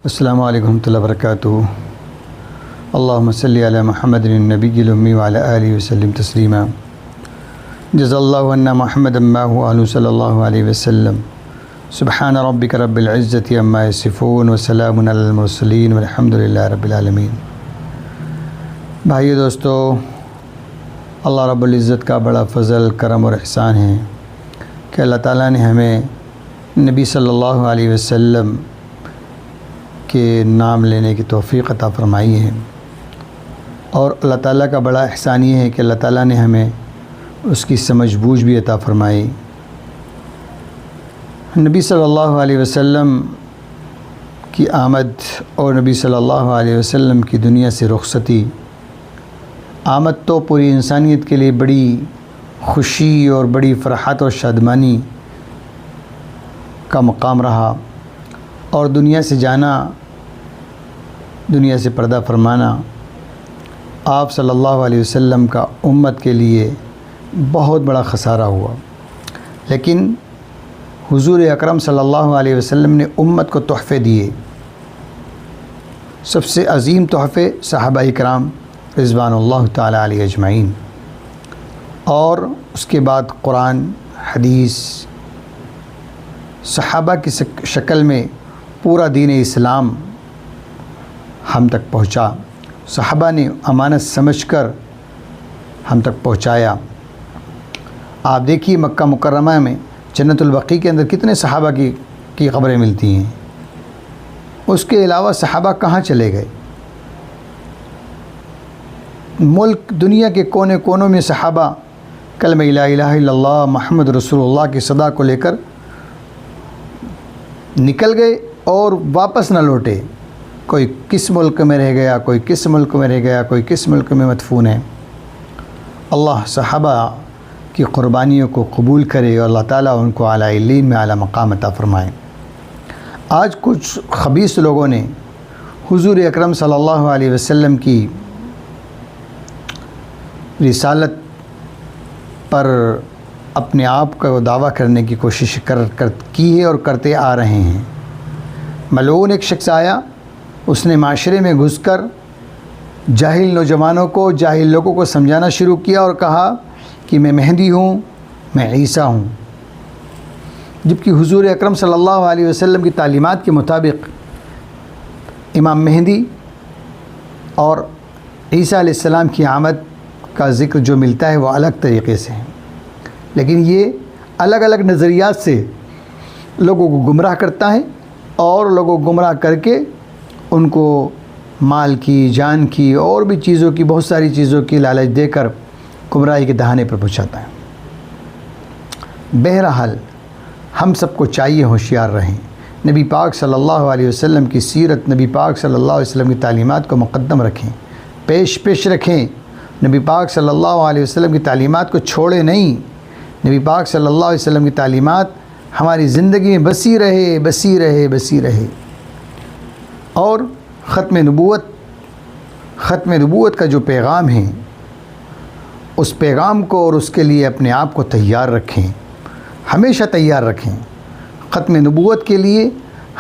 السلام علیکم ورحمۃ اللہ وبرکاتہ۔ اللہم صلی علی محمد النبی الامی وعلی آلہ وسلم تسلیما۔ جزا اللہ عنا محمد ما هو اہلہ صلی اللہ علیہ وسلم۔ سبحان ربک رب العزۃ عما یصفون وسلام علی المرسلین والحمد للہ رب العالمین۔ بھائیو دوستو، اللہ رب العزت کا بڑا فضل، کرم اور احسان ہے کہ اللہ تعالیٰ نے ہمیں نبی صلی اللہ علیہ وسلم کے نام لینے کی توفیق عطا فرمائی ہے، اور اللہ تعالیٰ کا بڑا احسان یہ ہے کہ اللہ تعالیٰ نے ہمیں اس کی سمجھ بوجھ بھی عطا فرمائی۔ نبی صلی اللہ علیہ وسلم کی آمد اور نبی صلی اللہ علیہ وسلم کی دنیا سے رخصتی، آمد تو پوری انسانیت کے لیے بڑی خوشی اور بڑی فرحت اور شادمانی کا مقام رہا، اور دنیا سے جانا، دنیا سے پردہ فرمانا آپ صلی اللہ علیہ وسلم کا امت کے لیے بہت بڑا خسارہ ہوا۔ لیکن حضور اکرم صلی اللہ علیہ وسلم نے امت کو تحفے دیے۔ سب سے عظیم تحفے صحابہ کرام رضوان اللہ تعالی علیہ اجمعین، اور اس کے بعد قرآن، حدیث، صحابہ کی شکل میں پورا دین اسلام ہم تک پہنچا۔ صحابہ نے امانت سمجھ کر ہم تک پہنچایا۔ آپ دیکھیے مکہ مکرمہ میں جنت البقیع کے اندر کتنے صحابہ کی قبریں ملتی ہیں۔ اس کے علاوہ صحابہ کہاں چلے گئے؟ ملک دنیا کے کونے کونوں میں صحابہ کلمہ لا الہ الا اللہ محمد رسول اللہ کی صدا کو لے کر نکل گئے اور واپس نہ لوٹے۔ کوئی کس ملک میں رہ گیا، کوئی کس ملک میں رہ گیا، کوئی کس ملک میں مدفون ہے۔ اللہ صحابہ کی قربانیوں کو قبول کرے اور اللہ تعالیٰ ان کو اعلیٰ علین میں اعلیٰ مقام عطا فرمائے۔ آج کچھ خبیث لوگوں نے حضور اکرم صلی اللہ علیہ وسلم کی رسالت پر اپنے آپ کا دعویٰ کرنے کی کوشش کی ہے اور کرتے آ رہے ہیں۔ ملعون ایک شخص آیا، اس نے معاشرے میں گھس کر جاہل نوجوانوں کو، جاہل لوگوں کو سمجھانا شروع کیا اور کہا کہ میں مہدی ہوں، میں عیسیٰ ہوں، جبکہ حضور اکرم صلی اللہ علیہ وسلم کی تعلیمات کے مطابق امام مہدی اور عیسیٰ علیہ السلام کی آمد کا ذکر جو ملتا ہے وہ الگ طریقے سے ہے، لیکن یہ الگ الگ نظریات سے لوگوں کو گمراہ کرتا ہے، اور لوگوں کو گمراہ کر کے ان کو مال کی، جان کی اور بھی چیزوں کی، بہت ساری چیزوں کی لالچ دے کر گمراہی کے دہانے پر پہنچاتا ہے۔ بہرحال ہم سب کو چاہیے ہوشیار رہیں، نبی پاک صلی اللہ علیہ وسلم کی سیرت، نبی پاک صلی اللہ علیہ وسلم کی تعلیمات کو مقدم رکھیں، پیش رکھیں۔ نبی پاک صلی اللہ علیہ وسلم کی تعلیمات کو چھوڑے نہیں۔ نبی پاک صلی اللہ علیہ وسلم کی تعلیمات ہماری زندگی میں بسی رہے۔ اور ختم نبوت کا جو پیغام ہے، اس پیغام کو اور اس کے لیے اپنے آپ کو تیار رکھیں، ہمیشہ تیار رکھیں۔ ختم نبوت کے لیے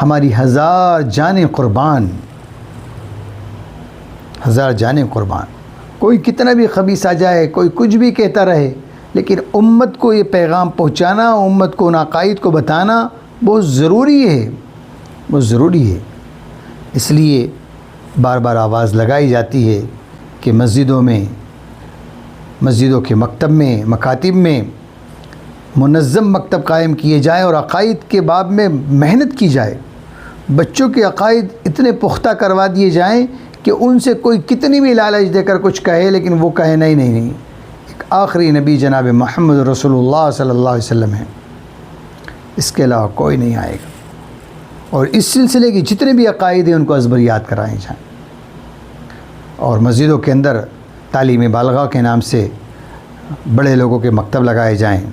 ہماری ہزار جانیں قربان۔ کوئی کتنا بھی خبیث آ جائے، کوئی کچھ بھی کہتا رہے، لیکن امت کو یہ پیغام پہنچانا، امت کو ان عقائد کو بتانا بہت ضروری ہے۔ اس لیے بار بار آواز لگائی جاتی ہے کہ مسجدوں کے مکتب میں، مکاتب میں منظم مکتب قائم کیے جائیں اور عقائد کے باب میں محنت کی جائے۔ بچوں کے عقائد اتنے پختہ کروا دیے جائیں کہ ان سے کوئی کتنی بھی لالچ دے کر کچھ کہے، لیکن وہ کہے نہیں، ایک آخری نبی جناب محمد رسول اللہ صلی اللہ علیہ وسلم ہے، اس کے علاوہ کوئی نہیں آئے گا۔ اور اس سلسلے کی جتنے بھی عقائد ہیں ان کو ازبریات کرائے جائیں، اور مسجدوں کے اندر تعلیم بالغہ کے نام سے بڑے لوگوں کے مکتب لگائے جائیں،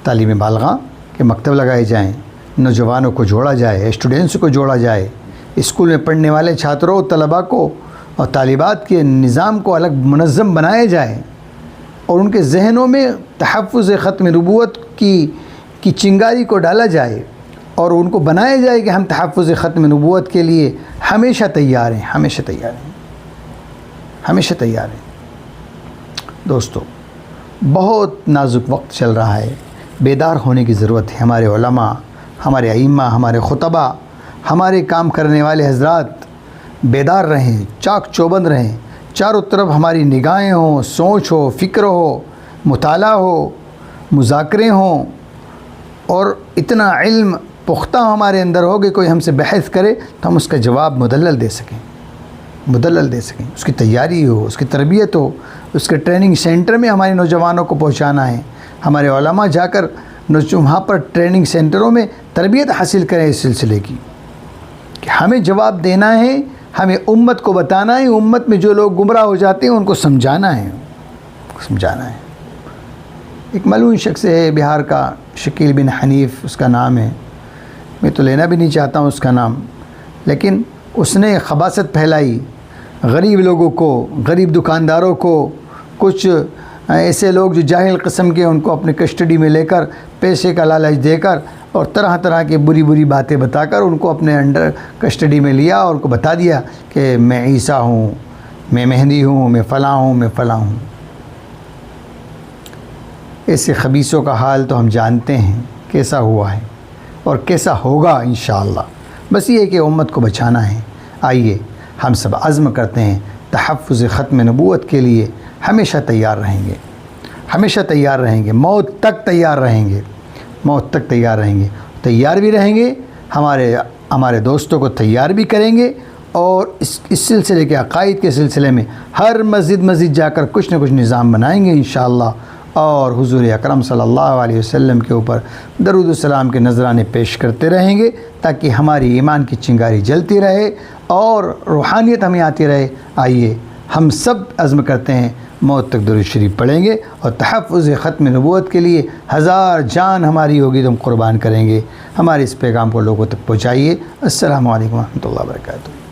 تعلیم بالغہ کے مکتب لگائے جائیں، نوجوانوں کو جوڑا جائے، اسٹوڈنٹس کو جوڑا جائے، اسکول میں پڑھنے والے چھاتروں، طلباء کو اور طالبات کے نظام کو الگ منظم بنایا جائے، اور ان کے ذہنوں میں تحفظ ختم نبوت کی چنگاری کو ڈالا جائے، اور ان کو بنایا جائے کہ ہم تحفظ ختم نبوت کے لیے ہمیشہ تیار ہیں، ہمیشہ تیار ہیں، ہمیشہ تیار ہیں۔ دوستو، بہت نازک وقت چل رہا ہے، بیدار ہونے کی ضرورت ہے۔ ہمارے علماء، ہمارے ائمہ، ہمارے خطبہ، ہمارے کام کرنے والے حضرات بیدار رہیں، چاک چوبند رہیں، چاروں طرف ہماری نگاہیں ہوں، سوچ ہو، فکر ہو، مطالعہ ہو، مذاکرے ہوں، اور اتنا علم پختہ ہمارے اندر ہو کہ کوئی ہم سے بحث کرے تو ہم اس کا جواب مدلل دے سکیں، مدلل دے سکیں، اس کی تیاری ہو، اس کی تربیت ہو، اس کے ٹریننگ سینٹر میں ہمارے نوجوانوں کو پہنچانا ہے۔ ہمارے علماء جا کر وہاں پر ٹریننگ سینٹروں میں تربیت حاصل کریں اس سلسلے کی کہ ہمیں جواب دینا ہے، ہمیں امت کو بتانا ہے، امت میں جو لوگ گمراہ ہو جاتے ہیں ان کو سمجھانا ہے، سمجھانا ہے۔ ایک ملعون شخص ہے بہار کا، شکیل بن حنیف اس کا نام ہے، میں تو لینا بھی نہیں چاہتا ہوں اس کا نام، لیکن اس نے خباثت پھیلائی، غریب لوگوں کو، غریب دکانداروں کو، کچھ ایسے لوگ جو جاہل قسم کے، ان کو اپنے کسٹڈی میں لے کر پیسے کا لالچ دے کر اور طرح طرح کے بری بری باتیں بتا کر ان کو اپنے انڈر کسٹڈی میں لیا اور ان کو بتا دیا کہ میں عیسیٰ ہوں، میں مہدی ہوں، میں فلاں ہوں، میں فلاں ہوں۔ ایسے خبیثوں کا حال تو ہم جانتے ہیں کیسا ہوا ہے اور کیسا ہوگا انشاءاللہ۔ بس یہ کہ امت کو بچانا ہے۔ آئیے ہم سب عزم کرتے ہیں، تحفظ ختم نبوت کے لیے ہمیشہ تیار رہیں گے، ہمیشہ تیار رہیں گے، موت تک تیار رہیں گے، موت تک تیار رہیں گے، تیار بھی رہیں گے، ہمارے دوستوں کو تیار بھی کریں گے، اور اس سلسلے کے عقائد کے سلسلے میں ہر مسجد جا کر کچھ نہ کچھ نظام بنائیں گے انشاءاللہ، اور حضور اکرم صلی اللہ علیہ وسلم کے اوپر درود السلام کے نذرانے پیش کرتے رہیں گے تاکہ ہماری ایمان کی چنگاری جلتی رہے اور روحانیت ہمیں آتی رہے۔ آئیے ہم سب عزم کرتے ہیں، موت تک درود شریف پڑھیں گے اور تحفظ ختم نبوت کے لیے 1000 جان ہماری ہوگی تو ہم قربان کریں گے۔ ہمارے اس پیغام کو لوگوں تک پہنچائیے۔ السلام علیکم ورحمۃ اللہ وبرکاتہ۔